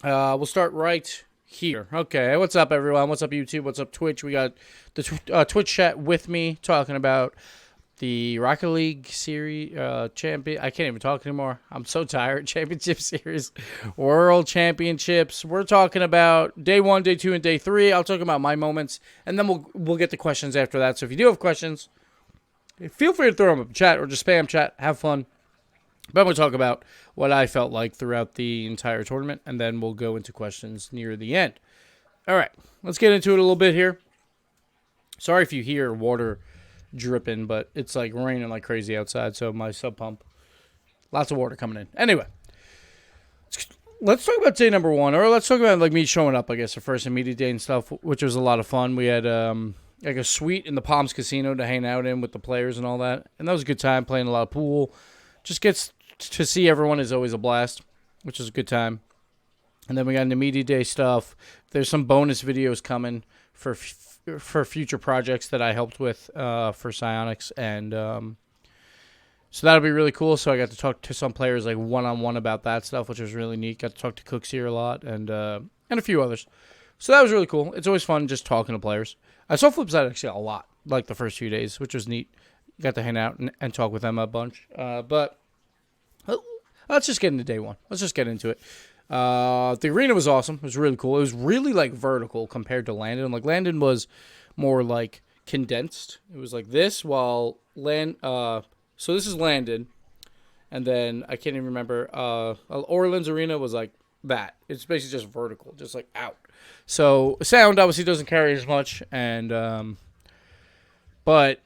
We'll start right here. Okay, what's up, everyone? What's up, YouTube? What's up, Twitch? We got the Twitch chat with me talking about the Rocket League series champion. I can't even talk anymore. I'm so tired. Championship series, World Championships. We're talking about day 1, day 2, and day 3. I'll talk about my moments, and then we'll get to questions after that. So if you do have questions, feel free to throw them in chat or just spam chat. Have fun. But we'll talk about what I felt like throughout the entire tournament, and then we'll go into questions near the end. All right, let's get into it a little bit here. Sorry if you hear water dripping, but it's like raining like crazy outside, so my sub pump, lots of water coming in. Anyway, let's talk about day number 1, or let's talk about like me showing up, I guess, the first immediate day and stuff, which was a lot of fun. We had like a suite in the Palms Casino to hang out in with the players and all that, and that was a good time playing a lot of pool. Just gets to see everyone is always a blast, which is a good time. And then we got into media day stuff. There's some bonus videos coming for future projects that I helped with for Psionics, and so that'll be really cool. So I got to talk to some players like one-on-one about that stuff, which was really neat. Got to talk to Cooks here a lot, and a few others. So that was really cool. It's always fun just talking to players. I saw Flipside actually a lot, like the first few days, which was neat. Got to hang out and talk with them a bunch. But let's just get into day 1. Let's just get into it. The arena was awesome. It was really cool. It was really like vertical compared to Landon. Like Landon was more like condensed. It was like this, while so this is Landon, and then I can't even remember. Orleans Arena was like that. It's basically just vertical, just like out. So sound obviously doesn't carry as much, and but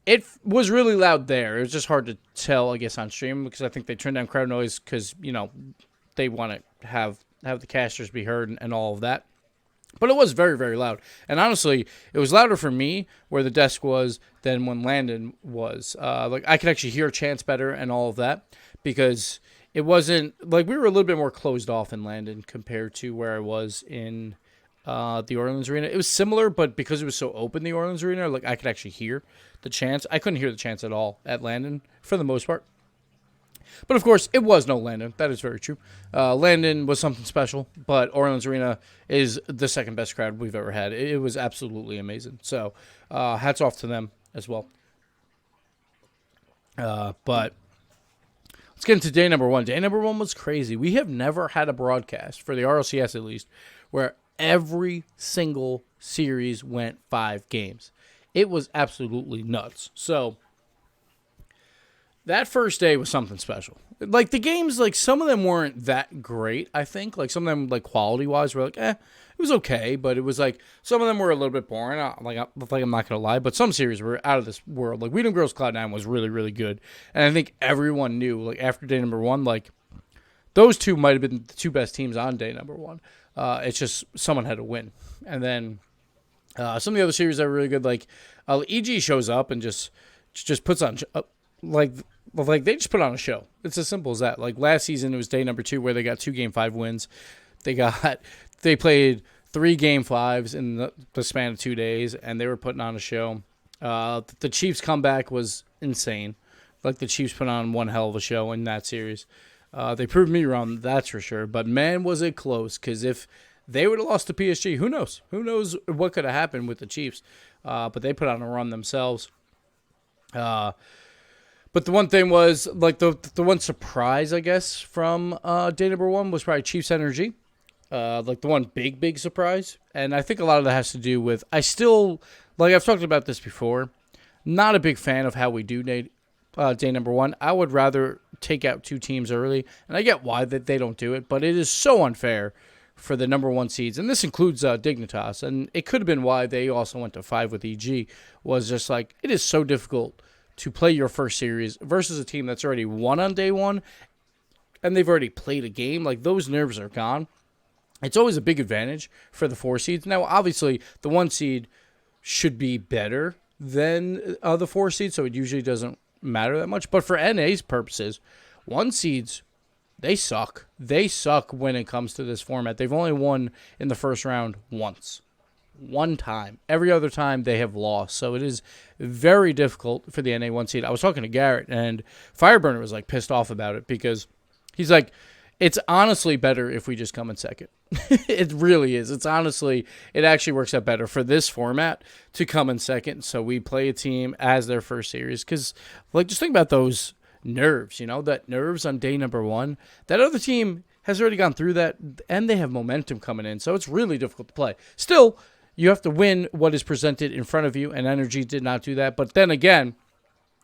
it was really loud there. It was just hard to tell, I guess, on stream, because I think they turned down crowd noise because, they want to have the casters be heard and all of that. But it was very, very loud. And honestly, it was louder for me where the desk was than when Landon was. Like, I could actually hear chants better and all of that, because it wasn't, like, we were a little bit more closed off in Landon compared to where I was in the Orleans Arena. It was similar, but because it was so open, the Orleans Arena, like, I could actually hear the chants. I couldn't hear the chants at all at Landon for the most part. But of course, it was no Landon. That is very true. Landon was something special, but Orleans Arena is the second best crowd we've ever had. It was absolutely amazing. So hats off to them as well. But let's get into day number 1. Day number 1 was crazy. We have never had a broadcast, for the RLCS at least, where every single series went 5 games. It was absolutely nuts. So that first day was something special. Like, the games, like, some of them weren't that great, I think. Like, some of them, like, quality-wise, were like, it was okay. But it was, like, some of them were a little bit boring. I'm not going to lie. But some series were out of this world. Like, Weedham Girls Cloud9 was really, really good. And I think everyone knew, like, after day number 1, like, those two might have been the 2 best teams on day number 1. It's just someone had to win. And then some of the other series that were really good, like, EG shows up and just puts on, like they just put on a show. It's as simple as that. Like, last season, it was day number 2 where they got 2 Game 5 wins. They played 3 Game 5s in the span of 2 days, and they were putting on a show. The Chiefs' comeback was insane. Like, the Chiefs put on one hell of a show in that series. They proved me wrong, that's for sure. But, man, was it close. Because if they would have lost to PSG, who knows? Who knows what could have happened with the Chiefs. But they put on a run themselves. But the one thing was, like, the one surprise, I guess, from day number 1 was probably Chiefs Energy. Like, the one big surprise. And I think a lot of that has to do with, I still, like, I've talked about this before, not a big fan of how we do day number 1. I would rather take out 2 teams early. And I get why that they don't do it, but it is so unfair for the number 1 seeds. And this includes Dignitas. And it could have been why they also went to 5 with EG, was just like, it is so difficult to play your first series versus a team that's already won on day 1 and they've already played a game. Like, those nerves are gone. It's always a big advantage for the 4 seeds. Now, obviously, the 1 seed should be better than the 4 seed, so it usually doesn't matter that much. But for NA's purposes, 1 seeds, they suck. They suck when it comes to this format. They've only won in the first round once. 1 time. Every other time they have lost. So it is very difficult for the NA 1 seed. I was talking to Garrett, and Fireburner was like pissed off about it because he's like, It's honestly better if we just come in second. It really is. It actually works out better for this format to come in second. So we play a team as their first series. Because, like, just think about those nerves, that nerves on day number 1. That other team has already gone through that, and they have momentum coming in. So it's really difficult to play. Still, you have to win what is presented in front of you, and Energy did not do that. But then again,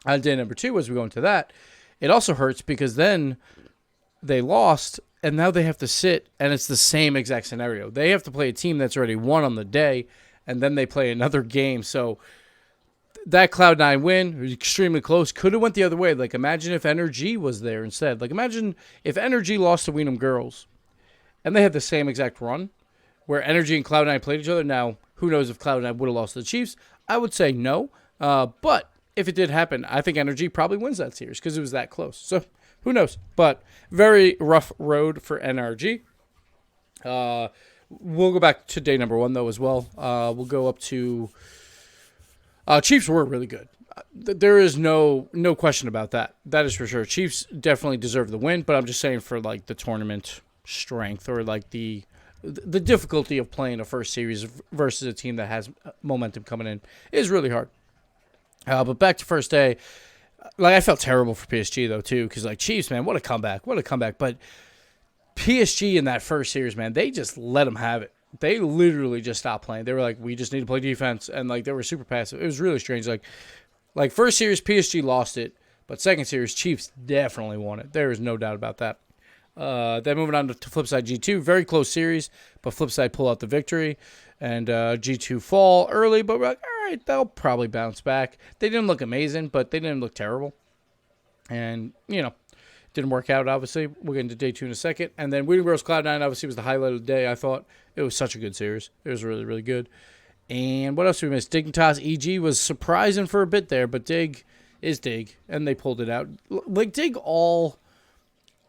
on day number 2, as we go into that, it also hurts because then they lost, and now they have to sit, and it's the same exact scenario. They have to play a team that's already won on the day, and then they play another game. So that Cloud9 win was extremely close. Could have went the other way. Like, imagine if Energy was there instead. Like, imagine if Energy lost to Weenham Girls, and they had the same exact run, where Energy and Cloud9 played each other. Now, who knows if Cloud9 would have lost to the Chiefs? I would say no. But if it did happen, I think Energy probably wins that series because it was that close. So who knows? But very rough road for NRG. We'll go back to day number 1, though, as well. We'll go up to Chiefs were really good. There is no question about that. That is for sure. Chiefs definitely deserve the win, but I'm just saying for, like, the tournament strength or, like, the difficulty of playing a first series versus a team that has momentum coming in is really hard. But back to first day, like, I felt terrible for PSG, though, too, because, like, Chiefs, man, what a comeback. But PSG in that first series, man, they just let them have it. They literally just stopped playing. They were like, we just need to play defense, and, like, they were super passive. It was really strange. Like first series, PSG lost it, but second series, Chiefs definitely won it. There is no doubt about that. Then moving on to Flipside G2, very close series, but Flipside pull out the victory, and G2 fall early, but we're like, all right, they'll probably bounce back. They didn't look amazing, but they didn't look terrible, and didn't work out. Obviously, we'll get into day 2 in a second, and then Weenham Girls Cloud9 obviously was the highlight of the day. I thought it was such a good series. It was really, really good. And what else did we miss? Dignitas EG was surprising for a bit there, but Dig is Dig, and they pulled it out. Like, Dig all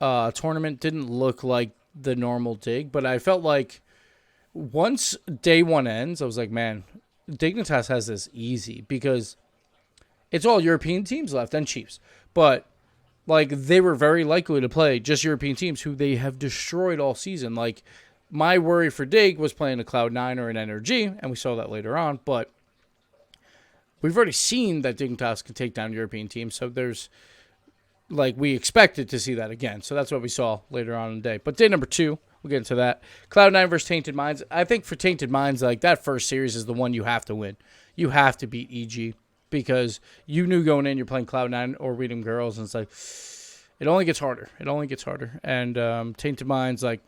tournament didn't look like the normal Dig, but I felt like once day 1 ends, I was like, man, Dignitas has this easy because it's all European teams left and Chiefs. But, like, they were very likely to play just European teams who they have destroyed all season. Like, my worry for Dig was playing a Cloud9 or an NRG, and we saw that later on, but we've already seen that Dignitas can take down European teams, so there's, like, we expected to see that again. So that's what we saw later on in the day. But day number 2, we'll get into that. Cloud9 versus Tainted Minds. I think for Tainted Minds, like, that first series is the one you have to win. You have to beat EG because you knew going in you're playing Cloud9 or Weenham Girls, and it's like, it only gets harder. And Tainted Minds, like,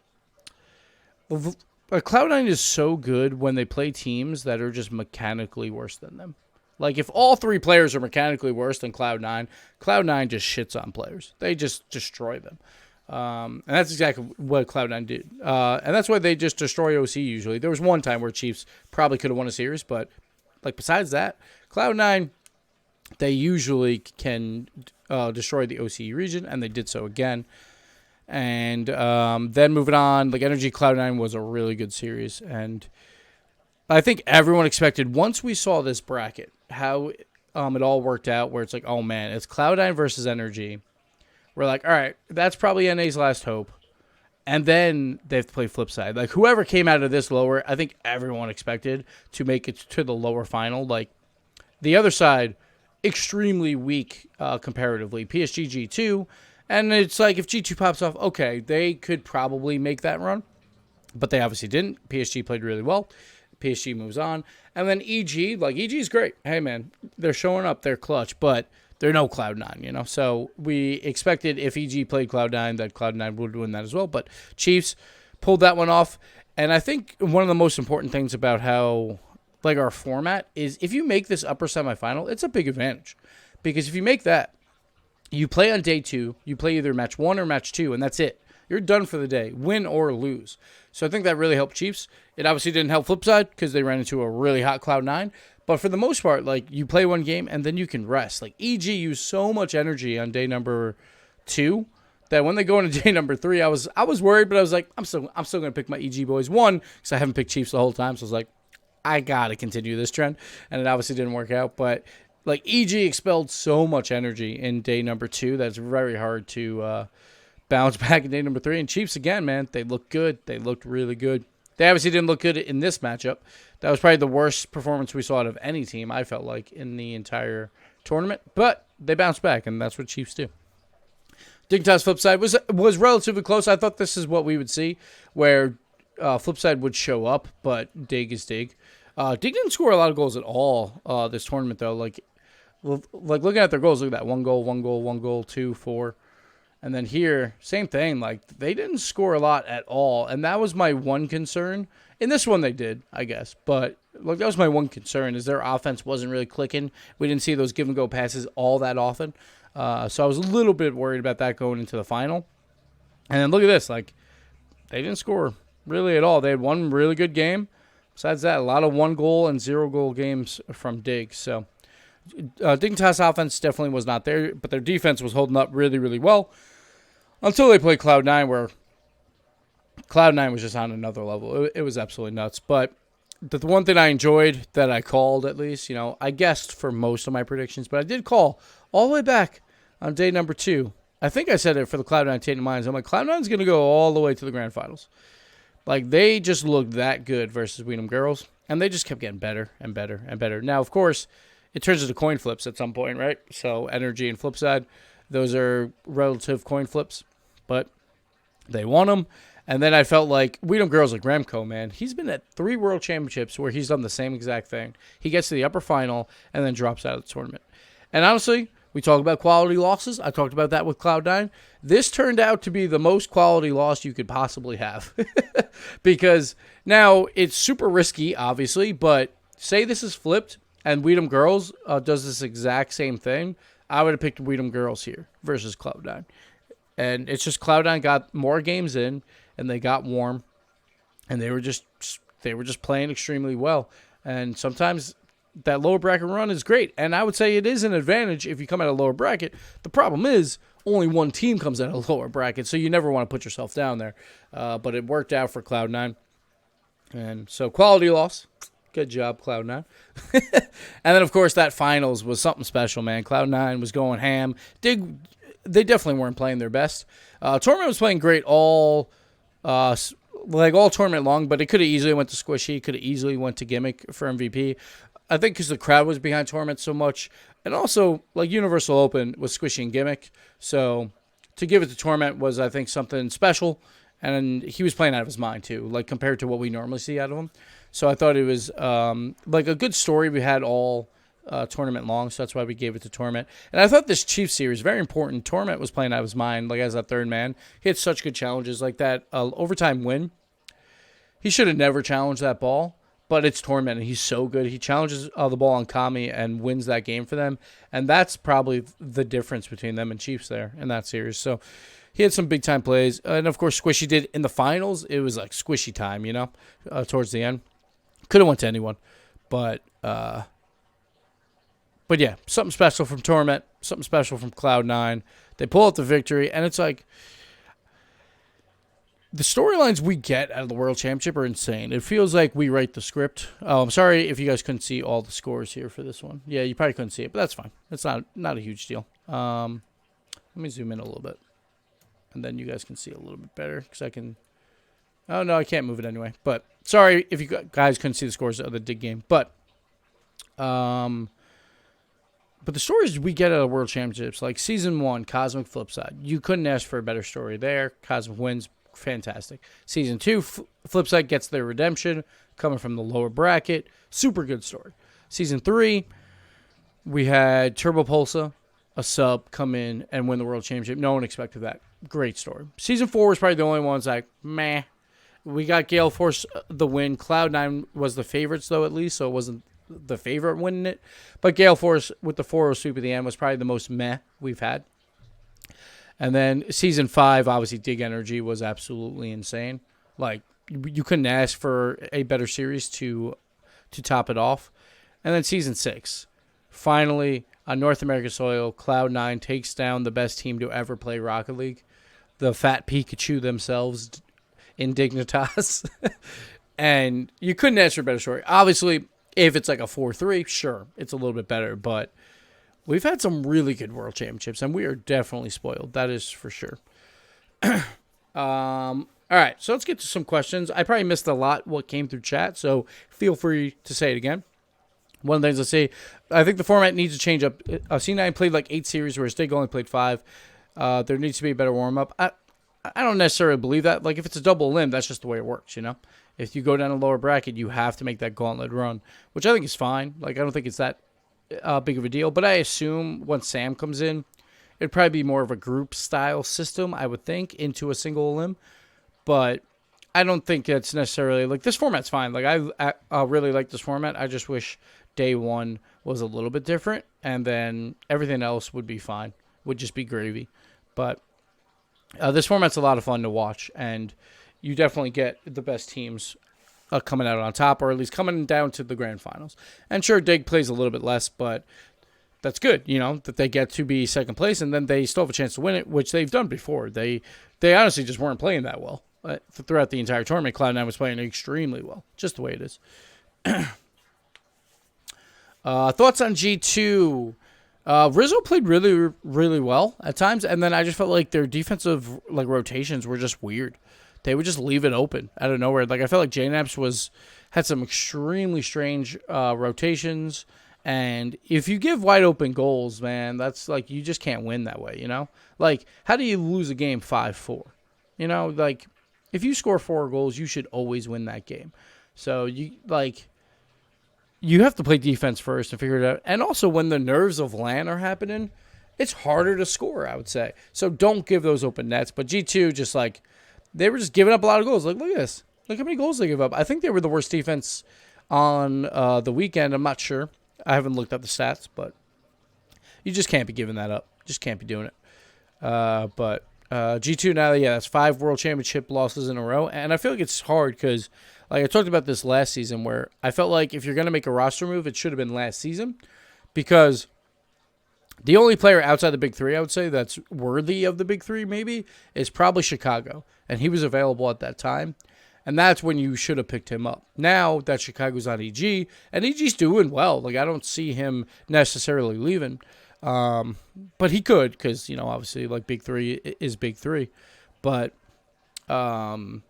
Cloud9 is so good when they play teams that are just mechanically worse than them. Like, if all 3 players are mechanically worse than Cloud9, Cloud9 just shits on players. They just destroy them. And that's exactly what Cloud9 did. And that's why they just destroy OC usually. There was one time where Chiefs probably could have won a series, but, like, besides that, Cloud9, they usually can destroy the OC region, and they did so again. And then moving on, like, Energy Cloud9 was a really good series. And I think everyone expected, once we saw this bracket, how it all worked out, where it's like, oh, man, it's Cloud9 versus Energy. We're like, all right, that's probably NA's last hope. And then they have to play Flipside. Like, whoever came out of this lower, I think everyone expected to make it to the lower final. Like, the other side, extremely weak comparatively. PSG G2. And it's like, if G2 pops off, okay, they could probably make that run. But they obviously didn't. PSG played really well. PSG moves on. And then EG, like, EG is great. Hey, man, they're showing up. They're clutch. But they're no Cloud9, So we expected if EG played Cloud9, that Cloud9 would win that as well. But Chiefs pulled that one off. And I think one of the most important things about how, like, our format is, if you make this upper semifinal, it's a big advantage. Because if you make that, you play on day 2, you play either match 1 or match 2, and that's it. You're done for the day, win or lose. So I think that really helped Chiefs. It obviously didn't help Flipside because they ran into a really hot Cloud9. But for the most part, like, you play one game and then you can rest. Like, EG used so much energy on day number 2 that when they go into day number 3, I was worried, but I was like, I'm still going to pick my EG boys. 1, because I haven't picked Chiefs the whole time, so I was like, I got to continue this trend. And it obviously didn't work out, but, like, EG expelled so much energy in day number 2 that it's very hard to bounce back in day number 3. And Chiefs, again, man, they looked good. They looked really good. They obviously didn't look good in this matchup. That was probably the worst performance we saw out of any team, I felt like, in the entire tournament. But they bounced back, and that's what Chiefs do. Dignitas Flipside was relatively close. I thought this is what we would see, where Flipside would show up, but Dig is Dig. Dig didn't score a lot of goals at all this tournament, though. Like looking at their goals, look at that. 1 goal, 1 goal, 1 goal, 2, 4. And then here, same thing. Like, they didn't score a lot at all. And that was my one concern. In this one, they did, I guess. But, look, that was my one concern, is their offense wasn't really clicking. We didn't see those give-and-go passes all that often. So I was a little bit worried about that going into the final. And then look at this. Like, they didn't score really at all. They had one really good game. Besides that, a lot of 1-goal and 0-goal games from Dig. So, Dignitas offense definitely was not there, but their defense was holding up really, really well. Until they played Cloud9, where Cloud9 was just on another level. It was absolutely nuts. But the one thing I enjoyed that I called, at least, I guessed for most of my predictions, but I did call all the way back on day number 2. I think I said it for the Cloud9 Tatum Lions. I'm like, Cloud9's going to go all the way to the grand finals. Like, they just looked that good versus Weedham Girls, and they just kept getting better and better and better. Now, of course, it turns into coin flips at some point, right? So, Energy and Flipside, those are relative coin flips. But they won them. And then I felt like Weedham Girls, like Remco, man, he's been at 3 World Championships where he's done the same exact thing. He gets to the upper final and then drops out of the tournament. And honestly, we talk about quality losses. I talked about that with Cloud9. This turned out to be the most quality loss you could possibly have. Because now it's super risky, obviously, but say this is flipped and Weedham Girls does this exact same thing, I would have picked Weedham Girls here versus Cloud9. And it's just Cloud9 got more games in, and they got warm, and they were just playing extremely well. And sometimes that lower bracket run is great, and I would say it is an advantage if you come out of a lower bracket. The problem is only one team comes out of a lower bracket, so you never want to put yourself down there. But it worked out for Cloud9, and so quality loss. Good job, Cloud9. And then, of course, that finals was something special, man. Cloud9 was going ham. They definitely weren't playing their best. Tournament was playing great all tournament long, but it could have easily went to Squishy. Could have easily went to Gimmick for MVP. I think because the crowd was behind Tournament so much. And also, like, Universal Open was Squishy and Gimmick. So to give it to Tournament was, I think, something special. And he was playing out of his mind, too, like, compared to what we normally see out of him. So I thought it was, like, a good story we had all tournament long, so that's why we gave it to Tournament. And I thought this Chiefs series very important. Tournament was playing out of his mind, like as that third man. He had such good challenges, like that overtime win. He should have never challenged that ball, but it's Tournament, and he's so good. He challenges the ball on Kami and wins that game for them, and that's probably the difference between them and Chiefs there in that series. So he had some big-time plays, and of course Squishy did in the finals. It was like Squishy time, towards the end. Could have went to anyone, but yeah, something special from Tournament, something special from Cloud9. They pull out the victory, and it's like the storylines we get out of the World Championship are insane. It feels like we write the script. Oh, I'm sorry if you guys couldn't see all the scores here for this one. Yeah, you probably couldn't see it, but that's fine. It's not a huge deal. Let me zoom in a little bit, and then you guys can see a little bit better because I can. Oh no, I can't move it anyway. But sorry if you guys couldn't see the scores of the Dig game, but the stories we get out of World Championships, like Season 1, Cosmic Flipside, you couldn't ask for a better story there. Cosmic wins, fantastic. Season 2, Flipside gets their redemption, coming from the lower bracket. Super good story. Season 3, we had Turbo Pulsa, a sub, come in and win the World Championship. No one expected that. Great story. Season 4 was probably the only one's like, meh. We got Gale Force the win. Cloud9 was the favorites, though, at least, so it wasn't the favorite winning it. But Gale Force with the 4-0 sweep at the end was probably the most meh we've had. And then Season 5, obviously, Dig Energy was absolutely insane. Like, you couldn't ask for a better series to top it off. And then Season 6, finally, on North American soil, Cloud9 takes down the best team to ever play Rocket League. The Fat Pikachu themselves in Dignitas. And you couldn't ask for a better story. Obviously, if it's like a 4-3, sure, it's a little bit better. But we've had some really good World Championships, and we are definitely spoiled. That is for sure. All right, so let's get to some questions. I probably missed a lot what came through chat, so feel free to say it again. One of the things I say, I think the format needs to change up. C9 played like 8 series, whereas Dig only played 5. There needs to be a better warm-up. I don't necessarily believe that. Like, if it's a double limb, that's just the way it works, you know? If you go down a lower bracket, you have to make that gauntlet run, which I think is fine. Like, I don't think it's that big of a deal. But I assume once Sam comes in, it'd probably be more of a group-style system, I would think, into a single limb. But I don't think it's necessarily... Like, this format's fine. Like, I really like this format. I just wish day one was a little bit different, and then everything else would be fine. Would just be gravy. But this format's a lot of fun to watch, and you definitely get the best teams coming out on top, or at least coming down to the grand finals. And sure, Dig plays a little bit less, but that's good, you know, that they get to be second place, and then they still have a chance to win it, which they've done before. They honestly just weren't playing that well. Throughout the entire tournament, Cloud9 was playing extremely well, just the way it is. Thoughts on G2? Rizzo played really, really well at times, and then I just felt like their defensive rotations were just weird. They would just leave it open out of nowhere. Like, I felt like JNAPS had some extremely strange rotations, and if you give wide open goals, man, that's like you just can't win that way, you know? Like, how do you lose a game 5-4? You know, like, if you score 4 goals, you should always win that game. So you have to play defense first and figure it out. And also, when the nerves of LAN are happening, it's harder to score, I would say. So don't give those open nets. But G2, just like, they were just giving up a lot of goals. Like, look at this. Look how many goals they give up. I think they were the worst defense on the weekend. I'm not sure. I haven't looked up the stats, but you just can't be giving that up. Just can't be doing it. But G2 now, yeah, that's 5 World Championship losses in a row. And I feel like it's hard because, like, I talked about this last season where I felt like if you're going to make a roster move, it should have been last season, because the only player outside the big 3, I would say, that's worthy of the big 3 maybe is probably Chicago. And he was available at that time. And that's when you should have picked him up. Now that Chicago's on EG, and EG's doing well. Like, I don't see him necessarily leaving. But he could, because, you know, obviously, like, big 3 is big 3. But now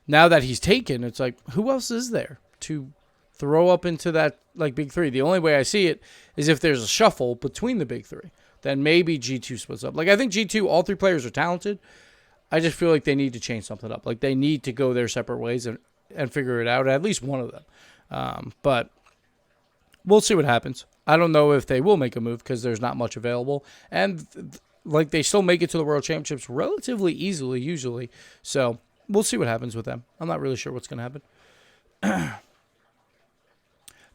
that he's taken, it's like, who else is there to throw up into that, like, big 3? The only way I see it is if there's a shuffle between the big 3. Then maybe G2 splits up. Like, I think G2, all 3 players are talented. I just feel like they need to change something up. Like, they need to go their separate ways and figure it out, at least one of them. But we'll see what happens. I don't know if they will make a move because there's not much available. And, like, they still make it to the World Championships relatively easily, usually. So we'll see what happens with them. I'm not really sure what's going to happen.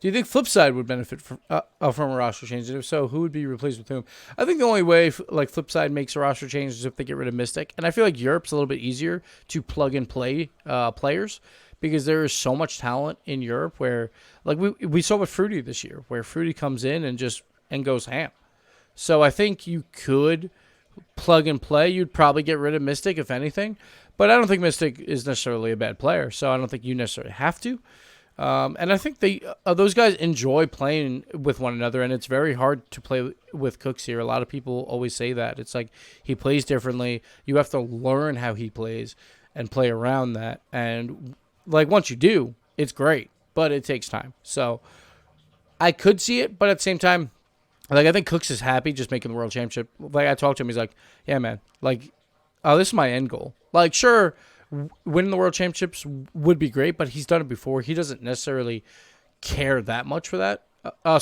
Do you think Flipside would benefit from a roster change? And if so, who would be replaced with whom? I think the only way Flipside makes a roster change is if they get rid of Mystic. And I feel like Europe's a little bit easier to plug and play players because there is so much talent in Europe where, like, we saw with Fruity this year, where Fruity comes in and goes ham. So I think you could plug and play. You'd probably get rid of Mystic, if anything. But I don't think Mystic is necessarily a bad player, so I don't think you necessarily have to. And I think those guys enjoy playing with one another, and it's very hard to play with Cooks here. A lot of people always say that. It's like he plays differently. You have to learn how he plays and play around that. And, like, once you do, it's great, but it takes time. So I could see it, but at the same time, like, I think Cooks is happy just making the World Championship. Like, I talked to him. He's like, yeah, man, like, this is my end goal. Like, sure, winning the World Championships would be great, but he's done it before. He doesn't necessarily care that much for that.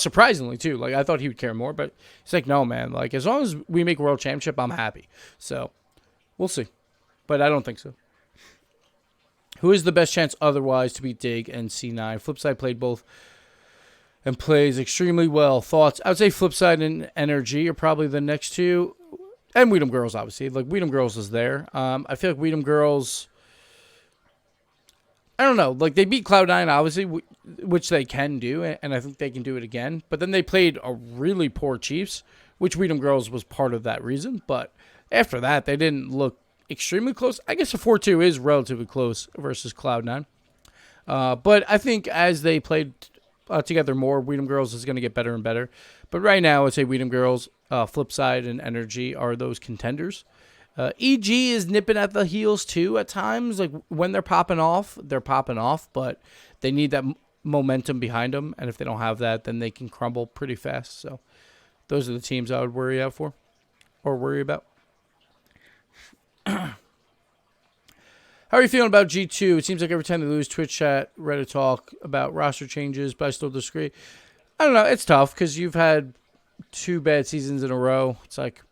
Surprisingly, too. Like, I thought he would care more, but he's like, no, man. Like, as long as we make a World Championship, I'm happy. So, we'll see. But I don't think so. Who is the best chance otherwise to beat Dig and C9? Flipside played both and plays extremely well. Thoughts? I would say Flipside and Energy are probably the next 2. And Weedham Girls, obviously. Like, Weedham Girls is there. I feel like Weedham Girls, I don't know. Like, they beat Cloud9, obviously, which they can do, and I think they can do it again. But then they played a really poor Chiefs, which Weedham Girls was part of that reason. But after that, they didn't look extremely close. I guess a 4-2 is relatively close versus Cloud9. But I think as they played together more, Weedham Girls is going to get better and better. But right now, I'd say Weedham Girls, Flipside, and Energy are those contenders. EG is nipping at the heels too at times. Like when they're popping off, but they need that momentum behind them. And if they don't have that, then they can crumble pretty fast. So those are the teams I would worry out for or worry about. How are you feeling about G2? It seems like every time they lose, Twitch chat, Reddit talk about roster changes, but I still disagree. I don't know. It's tough because you've had 2 bad seasons in a row. It's like,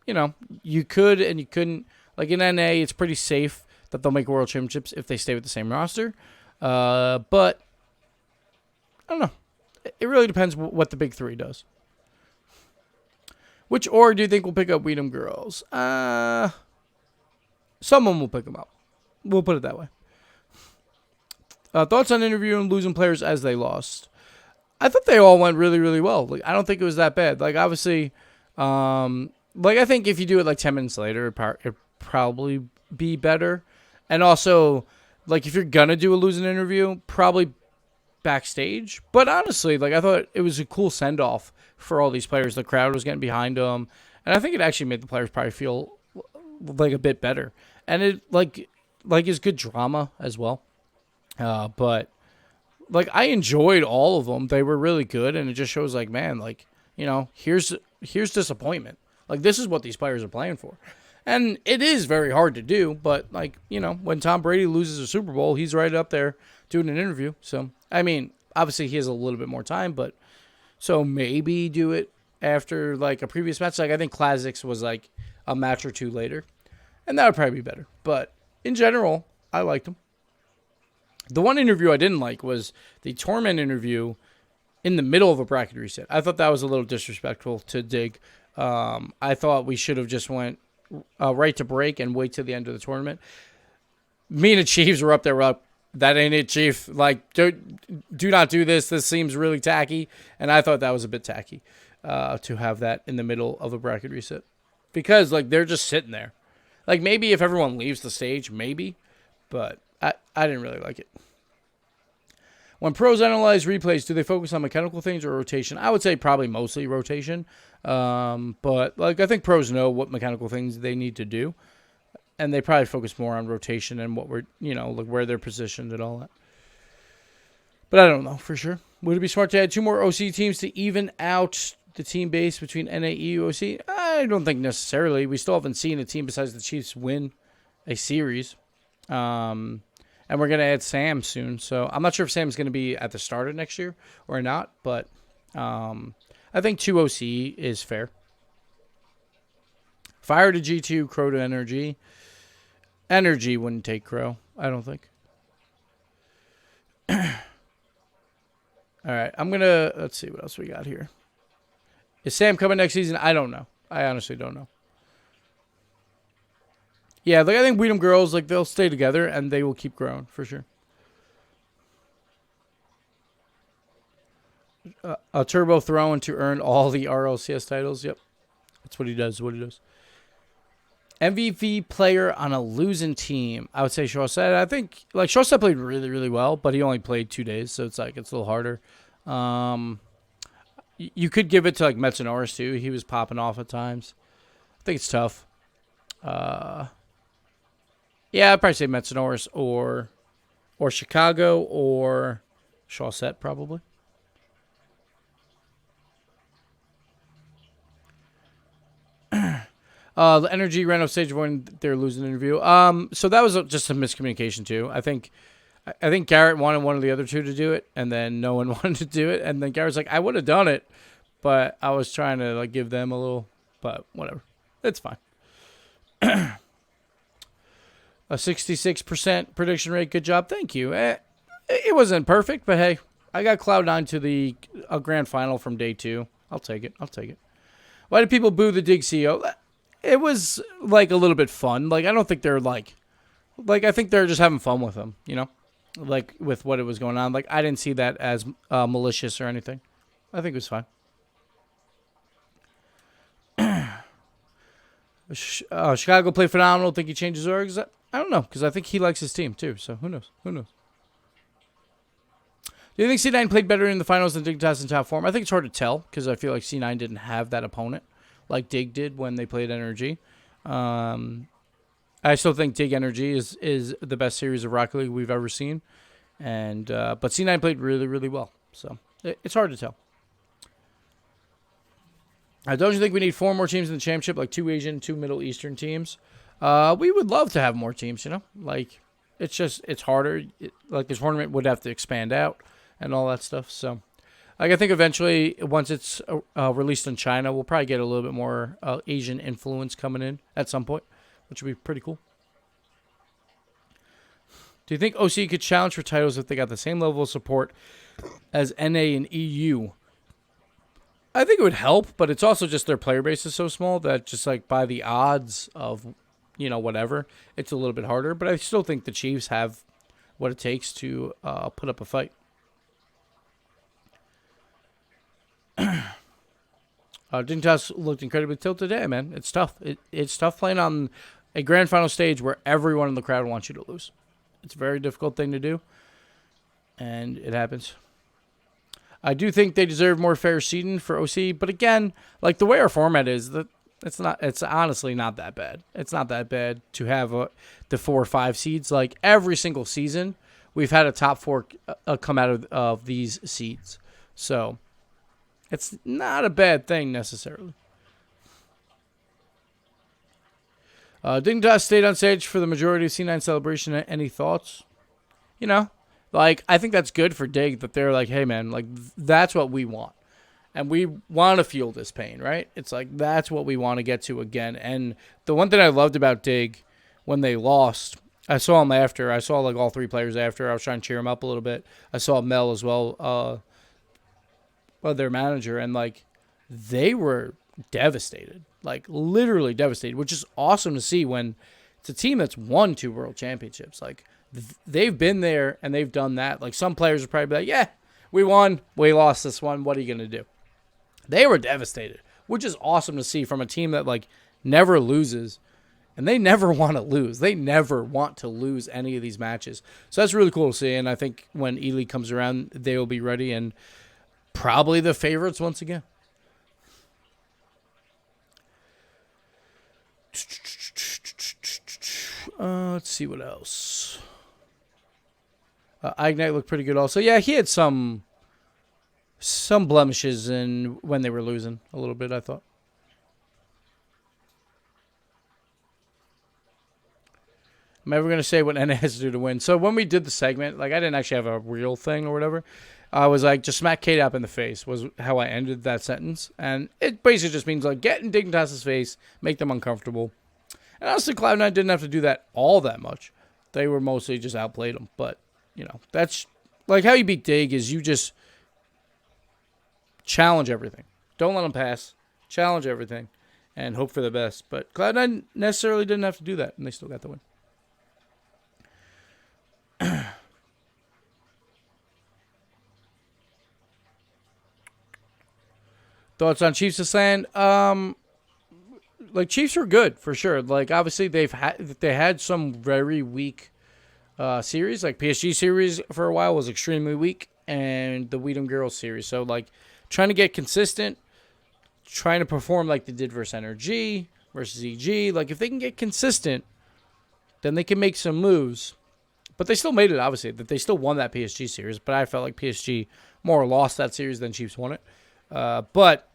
you could and you couldn't. Like in NA, it's pretty safe that they'll make World Championships if they stay with the same roster. But I don't know. It really depends what the big 3 does. Which org do you think will pick up Weedham Girls? Someone will pick them up. We'll put it that way. Thoughts on interviewing losing players as they lost? I thought they all went really, really well. Like I don't think it was that bad. Like obviously, I think if you do it like 10 minutes later, it'd probably be better. And also, like if you're gonna do a losing interview, probably backstage. But honestly, like I thought it was a cool send off for all these players. The crowd was getting behind them, and I think it actually made the players probably feel like a bit better. And it like is good drama as well. But like I enjoyed all of them. They were really good, and it just shows like, man, like, here's disappointment. Like this is what these players are playing for. And it is very hard to do, but like, when Tom Brady loses a Super Bowl, he's right up there doing an interview. So, I mean, obviously he has a little bit more time, but so maybe do it after like a previous match. Like I think Classics was like a match or 2 later, and that would probably be better. But in general, I liked him. The one interview I didn't like was the Torment interview in the middle of a bracket reset. I thought that was a little disrespectful to Dig. I thought we should have just went right to break and wait till the end of the tournament. Me and the Chiefs were up there. We're up. That ain't it, Chief. Like, do not do this. This seems really tacky. And I thought that was a bit tacky to have that in the middle of a bracket reset. Because, like, they're just sitting there. Like, maybe if everyone leaves the stage, maybe. But I didn't really like it. When pros analyze replays, do they focus on mechanical things or rotation? I would say probably mostly rotation. But, like, I think pros know what mechanical things they need to do. And they probably focus more on rotation and what we're, like where they're positioned and all that. But I don't know for sure. Would it be smart to add 2 more OC teams to even out the team base between NA, EU, OC? I don't think necessarily. We still haven't seen a team besides the Chiefs win a series. And we're going to add Sam soon. So I'm not sure if Sam's going to be at the start of next year or not. But I think 2 OC is fair. Fire to G2, Crow to Energy. Energy wouldn't take Crow, I don't think. All right, I'm going to, let's see what else we got here. Is Sam coming next season? I don't know. I honestly don't know. Yeah, like I think Weedham Girls, like they'll stay together and they will keep growing for sure. A turbo throwing to earn all the RLCS titles. Yep. That's what he does. MVP player on a losing team. I would say Shawset. I think like Shawset played really, really well, but he only played 2 days, so it's like it's a little harder. You could give it to like Metanoris too. He was popping off at times. I think it's tough. Yeah, I'd probably say Metanoris or Chicago or Shawset probably. The Energy ran off stage when they're losing the interview. So that was just a miscommunication too. I think Garrett wanted one of the other 2 to do it, and then no one wanted to do it, and then Garrett's like, I would have done it, but I was trying to like give them a little, but whatever, it's fine. A 66% prediction rate. Good job, thank you. It wasn't perfect, but hey, I got Cloud9 to a grand final from day 2. I'll take it. Why did people boo the Dig CEO? It was, like, a little bit fun. Like, I don't think they're, like, I think they're just having fun with him, Like, with what it was going on. Like, I didn't see that as malicious or anything. I think it was fine. Chicago played phenomenal. Think he changes orgs? I don't know, because I think he likes his team, too. So, who knows? Do you think C9 played better in the finals than Dignitas in top form? I think it's hard to tell, because I feel like C9 didn't have that opponent like Dig did when they played Energy. I still think Dig Energy is the best series of Rocket League we've ever seen, and but C9 played really really well, so it's hard to tell. Don't you think we need 4 more teams in the championship, like 2 Asian, 2 Middle Eastern teams? We would love to have more teams, Like, it's harder. Like, the tournament would have to expand out and all that stuff. So, like, I think eventually, once it's released in China, we'll probably get a little bit more Asian influence coming in at some point, which would be pretty cool. Do you think OC could challenge for titles if they got the same level of support as NA and EU? I think it would help, but it's also just their player base is so small that just like by the odds of, whatever, it's a little bit harder. But I still think the Chiefs have what it takes to put up a fight. Dignitas looked incredibly tilted today, man. It's tough. It's tough playing on a grand final stage where everyone in the crowd wants you to lose. It's a very difficult thing to do, and it happens. I do think they deserve more fair seeding for OC, but again, like the way our format is, it's honestly not that bad. It's not that bad to have the 4 or 5 seeds. Like every single season, we've had a top 4 come out of these seeds, so it's not a bad thing necessarily. Dignitas stayed on stage for the majority of C9 celebration. Any thoughts? Like, I think that's good for Dig that they're like, hey, man, like, that's what we want. And we want to feel this pain, right? It's like, that's what we want to get to again. And the one thing I loved about Dig when they lost, I saw them after. I saw, like, all 3 players after. I was trying to cheer them up a little bit. I saw Mel as well, their manager. And, like, they were devastated. Like, literally devastated, which is awesome to see when it's a team that's won 2 world championships. Like, they've been there and they've done that. Like, some players would probably be like, yeah, we won, we lost this one, what are you going to do? They were devastated, which is awesome to see from a team that, like, never loses. And they never want to lose. They never want to lose any of these matches. So that's really cool to see. And I think when E-League comes around, they will be ready and probably the favorites once again. Let's see what else. Ignite looked pretty good also. Yeah, he had some blemishes in when they were losing a little bit, I thought. I'm ever going to say what NA has to do to win. So when we did the segment, like I didn't actually have a real thing or whatever. I was like, just smack K-Dap in the face was how I ended that sentence. And it basically just means like get in Dignitas' face, make them uncomfortable. And honestly, Cloud9 didn't have to do that all that much. They were mostly just outplayed them. But, that's like how you beat Dig is you just challenge everything. Don't let them pass. Challenge everything and hope for the best. But Cloud9 necessarily didn't have to do that, and they still got the win. Thoughts on Chiefs this land? Like Chiefs are good for sure. Like obviously they had some very weak series. Like PSG series for a while was extremely weak, and the Weedham Girls series. So like trying to get consistent, trying to perform like they did versus NRG versus EG. Like if they can get consistent, then they can make some moves. But they still made it. Obviously, that they still won that PSG series. But I felt like PSG more lost that series than Chiefs won it. But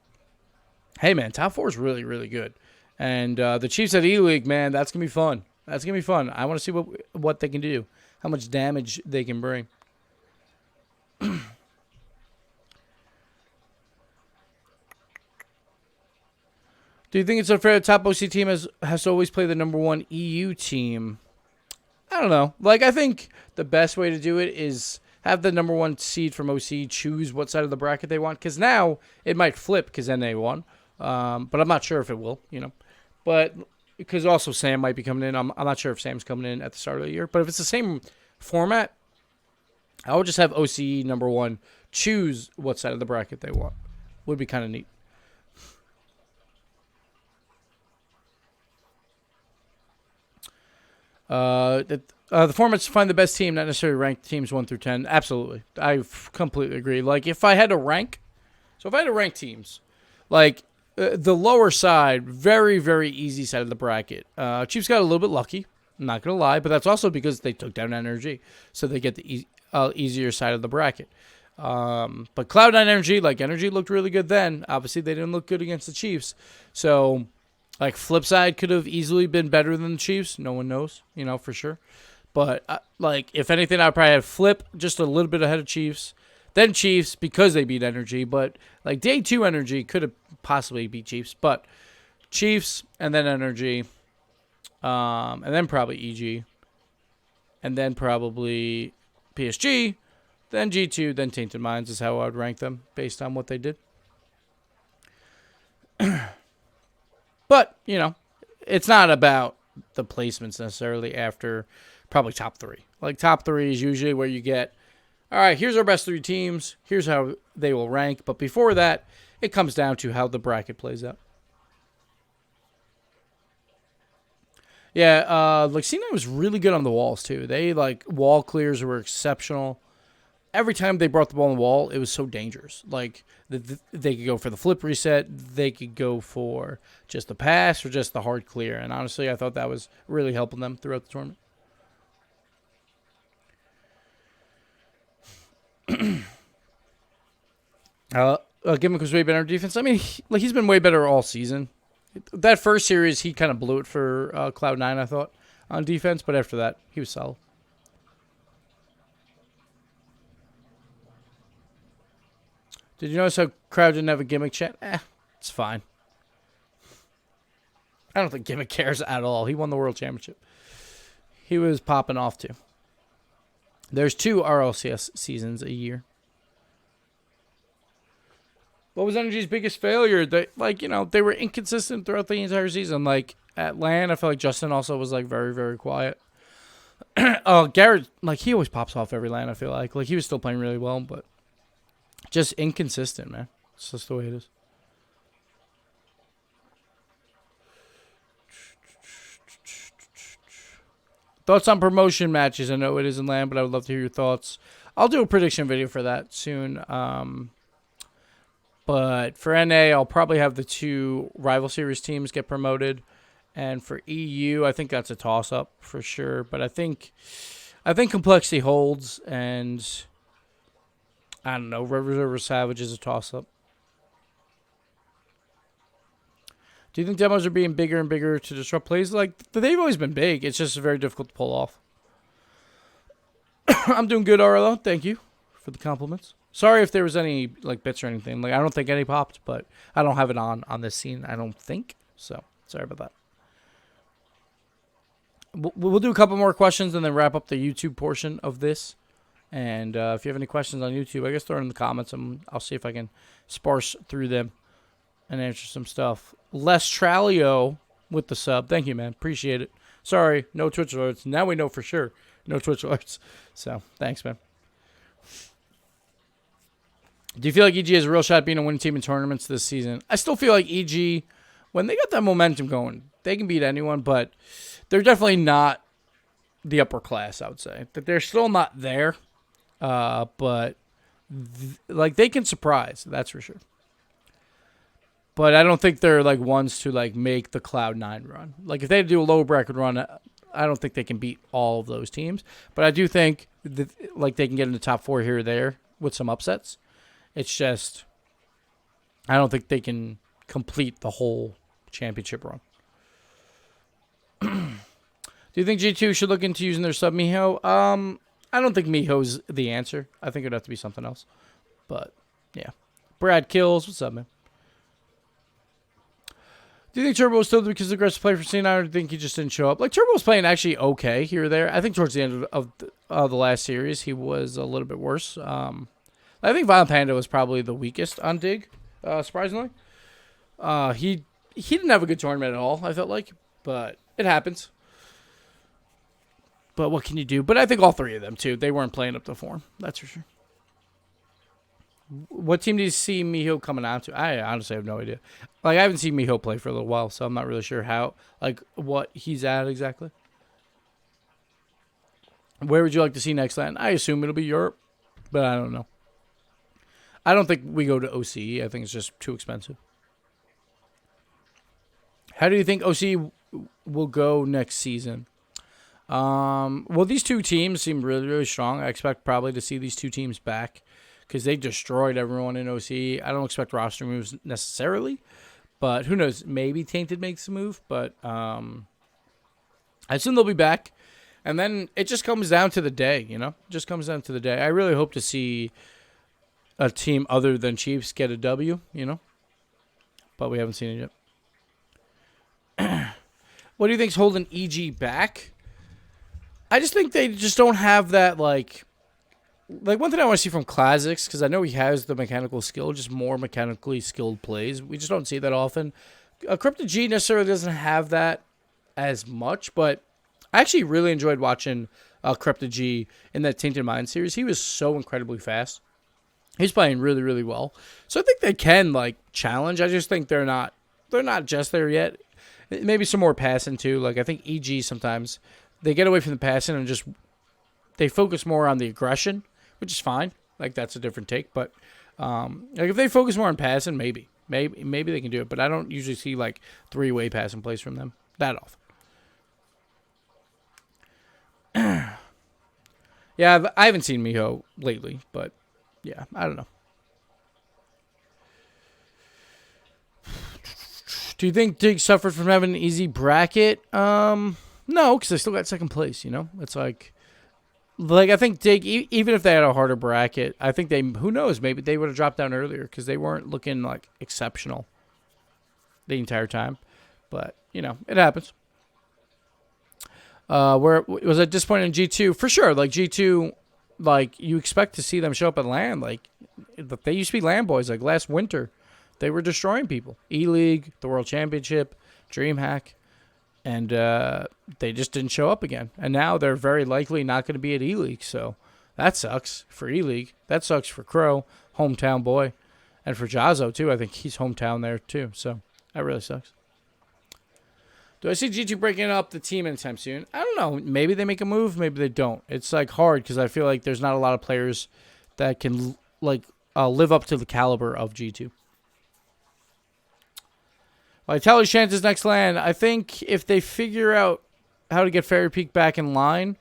hey, man, top 4 is really, really good. And the Chiefs at E-League, man, that's going to be fun. That's going to be fun. I want to see what they can do, how much damage they can bring. Do you think it's unfair the top OC team has to always play the number 1 EU team? I don't know. Like, I think the best way to do it is have the number 1 seed from OC choose what side of the bracket they want. Because now it might flip because NA won. But I'm not sure if it will, But because also Sam might be coming in. I'm not sure if Sam's coming in at the start of the year. But if it's the same format, I would just have OC number 1 choose what side of the bracket they want. Would be kind of neat. The format's to find the best team, not necessarily rank teams 1 through 10. Absolutely. I completely agree. Like, if I had to rank, teams, like, the lower side, very, very easy side of the bracket. Chiefs got a little bit lucky. I'm not going to lie, but that's also because they took down Energy. So they get the easier side of the bracket. But Cloud9 Energy, like Energy looked really good then. Obviously, they didn't look good against the Chiefs. So, like, flip side could have easily been better than the Chiefs. No one knows, for sure. But, like, if anything, I'd probably have Flip just a little bit ahead of Chiefs. Then Chiefs because they beat Energy. But, like, day 2 Energy could have possibly beat Chiefs. But Chiefs and then Energy. And then probably EG. And then probably PSG. Then G2. Then Tainted Minds is how I would rank them based on what they did. But, it's not about the placements necessarily after probably top 3. Like, top 3 is usually where you get, all right, here's our best 3 teams. Here's how they will rank. But before that, it comes down to how the bracket plays out. Yeah, like C9 was really good on the walls, too. They, like, wall clears were exceptional. Every time they brought the ball on the wall, it was so dangerous. Like, they could go for the flip reset. They could go for just the pass or just the hard clear. And honestly, I thought that was really helping them throughout the tournament. Gimmick was way better on defense. I mean, he's been way better all season. That first series, he kind of blew it for Cloud9, I thought, on defense. But after that, he was solid. Did you notice how Crowd didn't have a Gimmick chat? It's fine. I don't think Gimmick cares at all. He won the World Championship. He was popping off, too. There's 2 RLCS seasons a year. What was Energy's biggest failure? They were inconsistent throughout the entire season. Like, at LAN, I feel like Justin also was, like, very, very quiet. Garrett, like, he always pops off every LAN, I feel like. Like, he was still playing really well, but just inconsistent, man. It's just the way it is. Thoughts on promotion matches? I know it isn't LAN, but I would love to hear your thoughts. I'll do a prediction video for that soon. But for NA, I'll probably have the 2 rival series teams get promoted. And for EU, I think that's a toss-up for sure. But I think Complexity holds, and I don't know, River Savage is a toss-up. Do you think demos are being bigger and bigger to disrupt plays? Like, they've always been big. It's just very difficult to pull off. I'm doing good, RLO. Thank you for the compliments. Sorry if there was any, like, bits or anything. Like, I don't think any popped, but I don't have it on this scene, I don't think. So, sorry about that. We'll do a couple more questions and then wrap up the YouTube portion of this. And if you have any questions on YouTube, I guess throw it in the comments, and I'll see if I can sparse through them and answer some stuff. Les Tralio with the sub. Thank you, man. Appreciate it. Sorry, no Twitch alerts. Now we know for sure. No Twitch alerts. So, thanks, man. Do you feel like EG has a real shot at being a winning team in tournaments this season? I still feel like EG, when they got that momentum going, they can beat anyone, but they're definitely not the upper class, I would say. That they're still not there, but like they can surprise, that's for sure. But I don't think they're like ones to like make the Cloud9 run. Like if they do a low bracket run, I don't think they can beat all of those teams. But I do think that, like they can get in the top 4 here or there with some upsets. It's just, I don't think they can complete the whole championship run. Do you think G2 should look into using their sub Miho? I don't think Miho's the answer. I think it'd have to be something else. But, yeah. Brad Kills, what's up, man? Do you think Turbo was still the biggest aggressive player for C9, or do you think he just didn't show up? Like, Turbo was playing actually okay here or there. I think towards the end of the last series, he was a little bit worse. I think Violent Panda was probably the weakest on Dig, surprisingly. He didn't have a good tournament at all, I felt like, but it happens. But what can you do? But I think all 3 of them, too, they weren't playing up to form. That's for sure. What team do you see Miho coming out to? I honestly have no idea. Like, I haven't seen Miho play for a little while, so I'm not really sure how, like, what he's at exactly. Where would you like to see next land? I assume it'll be Europe, but I don't know. I don't think we go to OCE. I think it's just too expensive. How do you think OCE will go next season? Well, these two teams seem really, really strong. I expect probably to see these two teams back because they destroyed everyone in OC. I don't expect roster moves necessarily, but who knows? Maybe Tainted makes a move, but I assume they'll be back. And then it just comes down to the day, you know? It just comes down to the day. I really hope to see a team other than Chiefs get a W, you know? But we haven't seen it yet. What do you think's holding EG back? I just think they just don't have that, like one thing I want to see from Classics, because I know he has the mechanical skill, just more mechanically skilled plays. We just don't see that often. Crypto G necessarily doesn't have that as much, but I actually really enjoyed watching Crypto G in that Tainted Mind series. He was so incredibly fast. He's playing really, really well. So I think they can, like, challenge. I just think they're not just there yet. Maybe some more passing, too. Like, I think EG sometimes, they get away from the passing and just, they focus more on the aggression, which is fine. Like, that's a different take. But, like, if they focus more on passing, maybe they can do it. But I don't usually see, like, three-way passing plays from them that often. Yeah, I haven't seen Miho lately, but yeah, I don't know. Do you think Dig suffered from having an easy bracket? No, because they still got second place, you know? It's like I think Dig, even if they had a harder bracket, I think who knows, maybe they would have dropped down earlier because they weren't looking, like, exceptional the entire time. But, you know, it happens. Where was I disappointed in G2? For sure. Like, G2, like, you expect to see them show up at LAN. Like, they used to be LAN boys. Like, last winter, they were destroying people. E-League, the World Championship, DreamHack, and they just didn't show up again. And now they're very likely not going to be at E-League. So that sucks for E-League. That sucks for Crow, hometown boy. And for Jazzo, too. I think he's hometown there, too. So that really sucks. Do I see G2 breaking up the team anytime soon? I don't know. Maybe they make a move. Maybe they don't. It's, like, hard because I feel like there's not a lot of players that can, like, live up to the caliber of G2. Vitality chances next LAN. I think if they figure out how to get Fairy Peak back in line,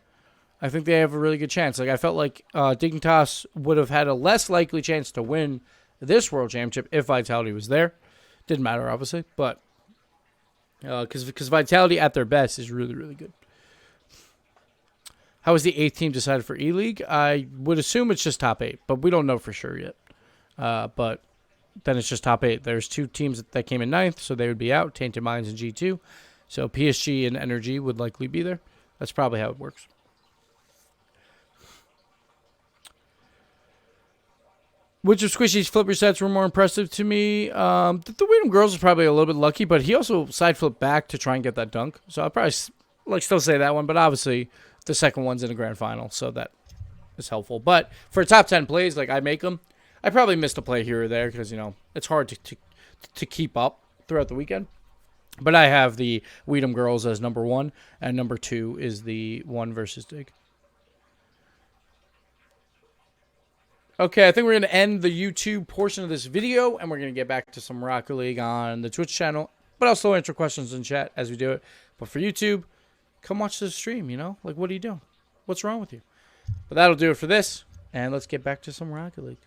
I think they have a really good chance. Like, I felt like Dignitas would have had a less likely chance to win this World Championship if Vitality was there. Didn't matter, obviously, but because Vitality at their best is really, really good. How is the 8th team decided for E-League? I would assume it's just top 8, but we don't know for sure yet. But then it's just top 8. There's 2 teams that came in 9th, so they would be out, Tainted Minds and G2. So PSG and Energy would likely be there. That's probably how it works. Which of Squishy's flip resets were more impressive to me? The Weedham Girls is probably a little bit lucky, but he also side flipped back to try and get that dunk. So I'll probably still say that one, but obviously the second one's in the grand final, so that is helpful. But for top 10 plays, like I make them, I probably missed a play here or there because, you know, it's hard to keep up throughout the weekend. But I have the Weedham Girls as number 1, and number 2 is the 1 versus Dig. Okay, I think we're going to end the YouTube portion of this video, and we're going to get back to some Rocket League on the Twitch channel. But I'll still answer questions in chat as we do it. But for YouTube, come watch the stream, you know? Like, what are you doing? What's wrong with you? But that'll do it for this, and let's get back to some Rocket League.